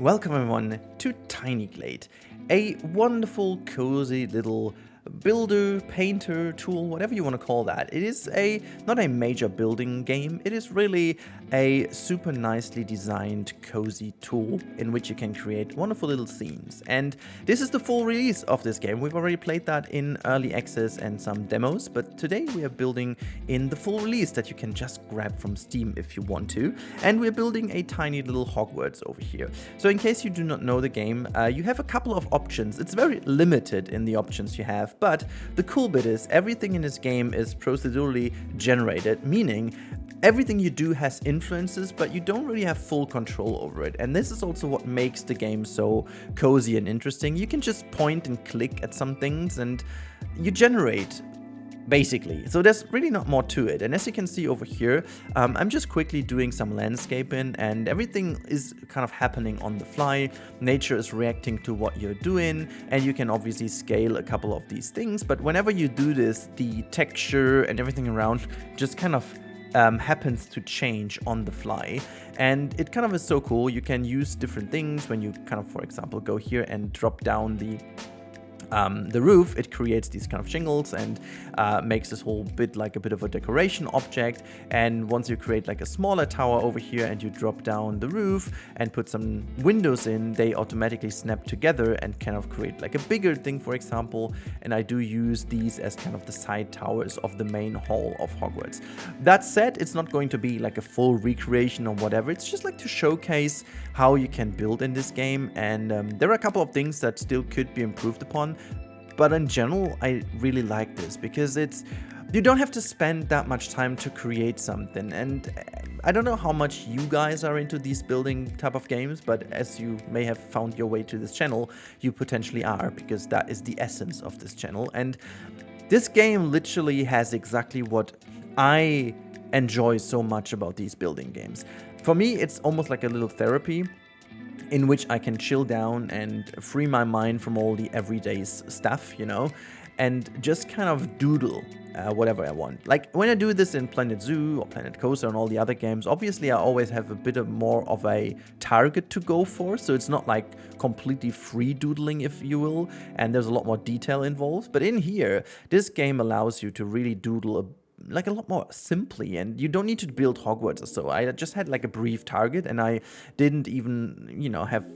Welcome everyone to Tiny Glade, a wonderful, cozy little builder, painter, tool, whatever you want to call that. It is not a major building game, it is really a super nicely designed, cozy tool in which you can create wonderful little scenes. And this is the full release of this game. We've already played that in early access and some demos, but today we are building in the full release that you can just grab from Steam if you want to. And we're building a tiny little Hogwarts over here. So in case you do not know the game, you have a couple of options. It's very limited in the options you have, but the cool bit is everything in this game is procedurally generated, meaning everything you do has influences, but you don't really have full control over it. And this is also what makes the game so cozy and interesting. You can just point and click at some things and you generate, basically. So there's really not more to it. And as you can see over here, I'm just quickly doing some landscaping and everything is kind of happening on the fly. Nature is reacting to what you're doing, and you can obviously scale a couple of these things. But whenever you do this, the texture and everything around just kind of happens to change on the fly, and it kind of is so cool. You can use different things when you kind of, for example, go here and drop down the roof. It creates these kind of shingles and makes this whole bit like a bit of a decoration object. And once you create like a smaller tower over here and you drop down the roof and put some windows in, they automatically snap together and kind of create like a bigger thing, for example. And I do use these as kind of the side towers of the main hall of Hogwarts. That said, it's not going to be like a full recreation or whatever. It's just like to showcase how you can build in this game. And there are a couple of things that still could be improved upon. But in general, I really like this because you don't have to spend that much time to create something. And I don't know how much you guys are into these building type of games, but as you may have found your way to this channel, you potentially are, because that is the essence of this channel. And this game literally has exactly what I enjoy so much about these building games. For me, it's almost like a little therapy in which I can chill down and free my mind from all the everyday stuff, you know, and just kind of doodle whatever I want. Like when I do this in Planet Zoo or Planet Coaster and all the other games, obviously I always have a bit more of a target to go for, so it's not like completely free doodling, if you will, and there's a lot more detail involved. But in here, this game allows you to really doodle a lot more simply, and you don't need to build Hogwarts or so. I just had like a brief target, and I didn't even, you know, have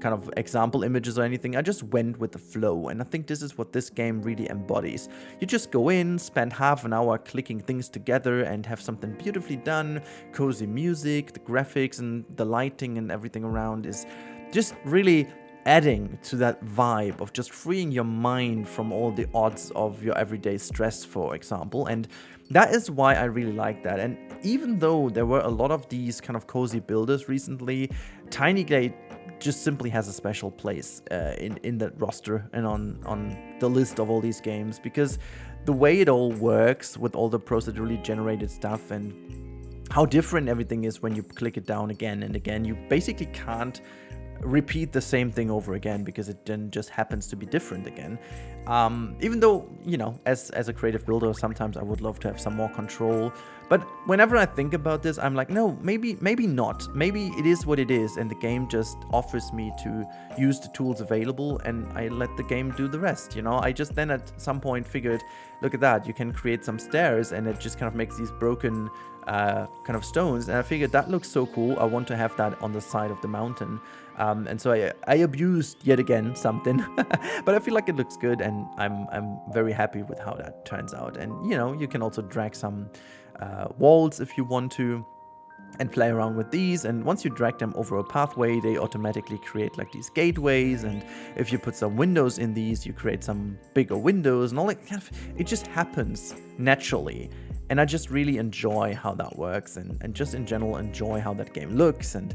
kind of example images or anything. I just went with the flow, and I think this is what this game really embodies. You just go in, spend half an hour clicking things together and have something beautifully done, cozy music, the graphics and the lighting and everything around is just really adding to that vibe of just freeing your mind from all the odds of your everyday stress, for example. And that is why I really like that. And even though there were a lot of these kind of cozy builders recently, Tiny Glade just simply has a special place in that roster and on the list of all these games, because the way it all works with all the procedurally generated stuff and how different everything is when you click it down again and again. You basically can't repeat the same thing over again because it then just happens to be different again. Even though, you know, as a creative builder, sometimes I would love to have some more control. But whenever I think about this, I'm like, no, maybe not. Maybe it is what it is, and the game just offers me to use the tools available, and I let the game do the rest, you know? I just then at some point figured, look at that, you can create some stairs, and it just kind of makes these broken kind of stones, and I figured that looks so cool. I want to have that on the side of the mountain. And so I abused yet again something, but I feel like it looks good, and I'm very happy with how that turns out. And you know, you can also drag some walls if you want to, and play around with these. And once you drag them over a pathway, they automatically create like these gateways. And if you put some windows in these, you create some bigger windows and all that kind of. It just happens naturally. And I just really enjoy how that works, and just in general enjoy how that game looks. And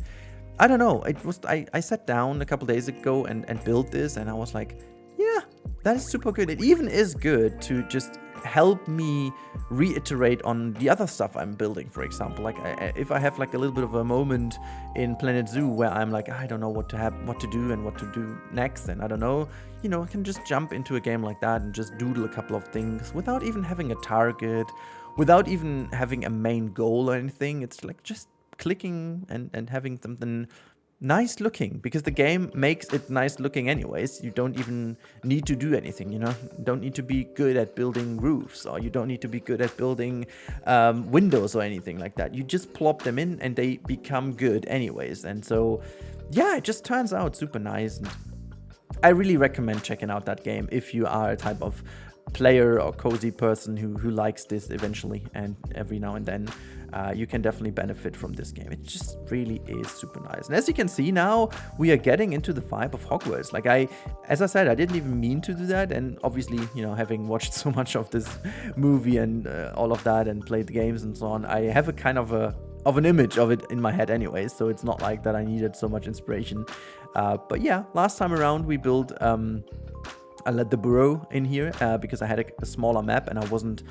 I don't know, I sat down a couple days ago and built this, and I was like, yeah, that is super good. It even is good to just help me reiterate on the other stuff I'm building, for example. Like if I have like a little bit of a moment in Planet Zoo where I'm like, I don't know what to do and what to do next, and I don't know, you know, I can just jump into a game like that and just doodle a couple of things without even having a target, without even having a main goal or anything. It's like just clicking and having something nice looking, because the game makes it nice looking anyways. You don't even need to do anything, you know. You don't need to be good at building roofs, or you don't need to be good at building windows or anything like that. You just plop them in and they become good anyways. And so yeah, it just turns out super nice, and I really recommend checking out that game if you are a type of player or cozy person who likes this eventually, and every now and then. You can definitely benefit from this game. It just really is super nice. And as you can see now, we are getting into the vibe of Hogwarts. Like as I said, I didn't even mean to do that. And obviously, you know, having watched so much of this movie and all of that and played the games and so on, I have a kind of an image of it in my head anyway. So it's not like that I needed so much inspiration. But yeah, last time around we built I let the burrow in here because I had a smaller map and I wasn't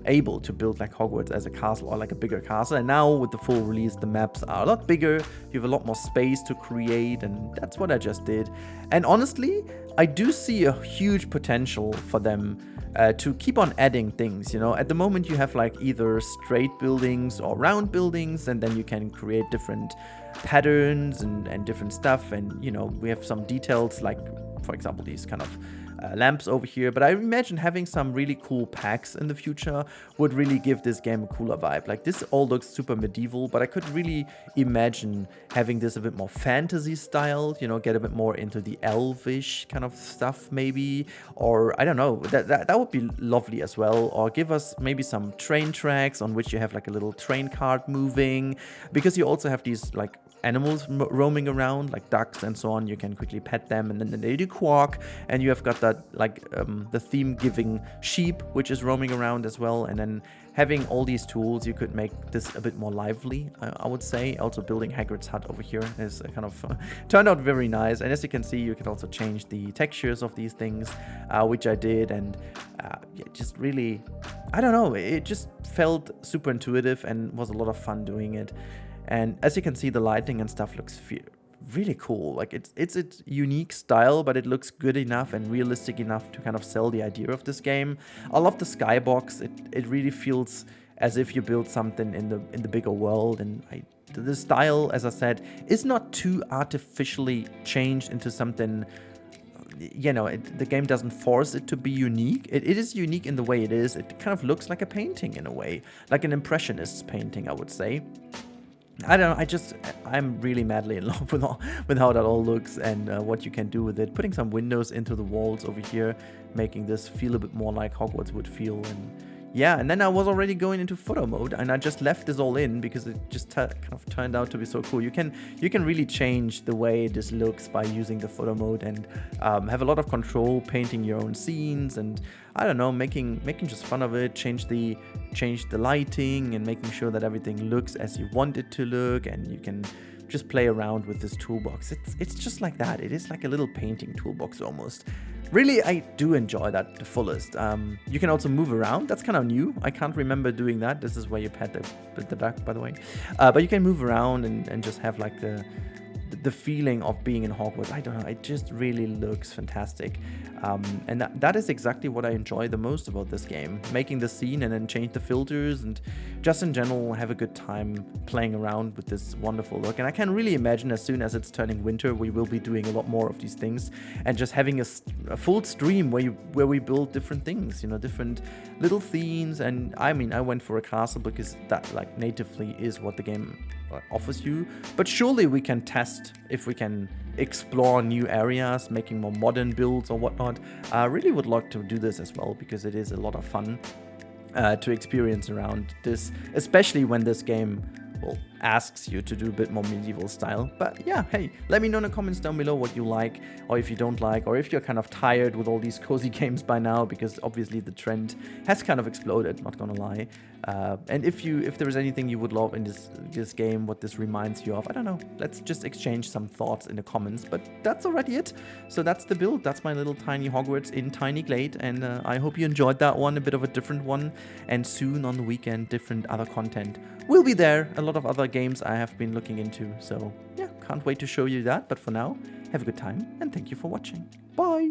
able to build like Hogwarts as a castle or like a bigger castle. And now with the full release, the maps are a lot bigger. You have a lot more space to create, and that's what I just did. And honestly, I do see a huge potential for them to keep on adding things. You know, at the moment you have like either straight buildings or round buildings, and then you can create different patterns and different stuff. And you know, we have some details like, for example, these kind of lamps over here. But I imagine having some really cool packs in the future would really give this game a cooler vibe. Like, this all looks super medieval, but I could really imagine having this a bit more fantasy style, you know, get a bit more into the elvish kind of stuff maybe, or I don't know, that would be lovely as well. Or give us maybe some train tracks on which you have like a little train cart moving, because you also have these like animals roaming around, like ducks and so on. You can quickly pet them, and then they do quack, and you have got that like the theme giving sheep which is roaming around as well. And then having all these tools, you could make this a bit more lively, I would say. Also building Hagrid's hut over here is kind of turned out very nice. And as you can see, you can also change the textures of these things, which I did. And yeah, just really, I don't know, it just felt super intuitive and was a lot of fun doing it. And as you can see, the lighting and stuff looks really cool. Like, it's a unique style, but it looks good enough and realistic enough to kind of sell the idea of this game. I love the skybox. It really feels as if you built something in the bigger world. And the style, as I said, is not too artificially changed into something. You know, the game doesn't force it to be unique. It is unique in the way it is. It kind of looks like a painting in a way, like an impressionist's painting, I would say. I don't know, I'm really madly in love with how that all looks and what you can do with it. Putting some windows into the walls over here, making this feel a bit more like Hogwarts would feel. And yeah, and then I was already going into photo mode, and I just left this all in because it just kind of turned out to be so cool. You can really change the way this looks by using the photo mode, and have a lot of control, painting your own scenes, and I don't know, making just fun of it. Change the lighting and making sure that everything looks as you want it to look, and you can just play around with this toolbox. It's just like that. It is like a little painting toolbox almost. Really, I do enjoy that to the fullest. You can also move around. That's kind of new. I can't remember doing that. This is where you pet the duck, by the way. But you can move around and just have like the feeling of being in Hogwarts. I don't know, it just really looks fantastic. And that is exactly what I enjoy the most about this game. Making the scene and then change the filters, and just in general have a good time playing around with this wonderful look. And I can really imagine as soon as it's turning winter, we will be doing a lot more of these things, and just having a full stream where we build different things, you know, different little themes. And I mean, I went for a castle because that like natively is what the game offers you, but surely we can test if we can explore new areas, making more modern builds or whatnot. I really would like to do this as well, because it is a lot of fun to experience around this, especially when this game asks you to do a bit more medieval style. But yeah, hey, let me know in the comments down below what you like, or if you don't like, or if you're kind of tired with all these cozy games by now, because obviously the trend has kind of exploded, not gonna lie. And if there is anything you would love in this game, what this reminds you of, I don't know, let's just exchange some thoughts in the comments. But that's already it. So that's the build. That's my little tiny Hogwarts in Tiny Glade, and I hope you enjoyed that one, a bit of a different one. And soon on the weekend, different other content will be there. A lot of other games I have been looking into. So yeah, can't wait to show you that. But for now, have a good time, and thank you for watching. Bye!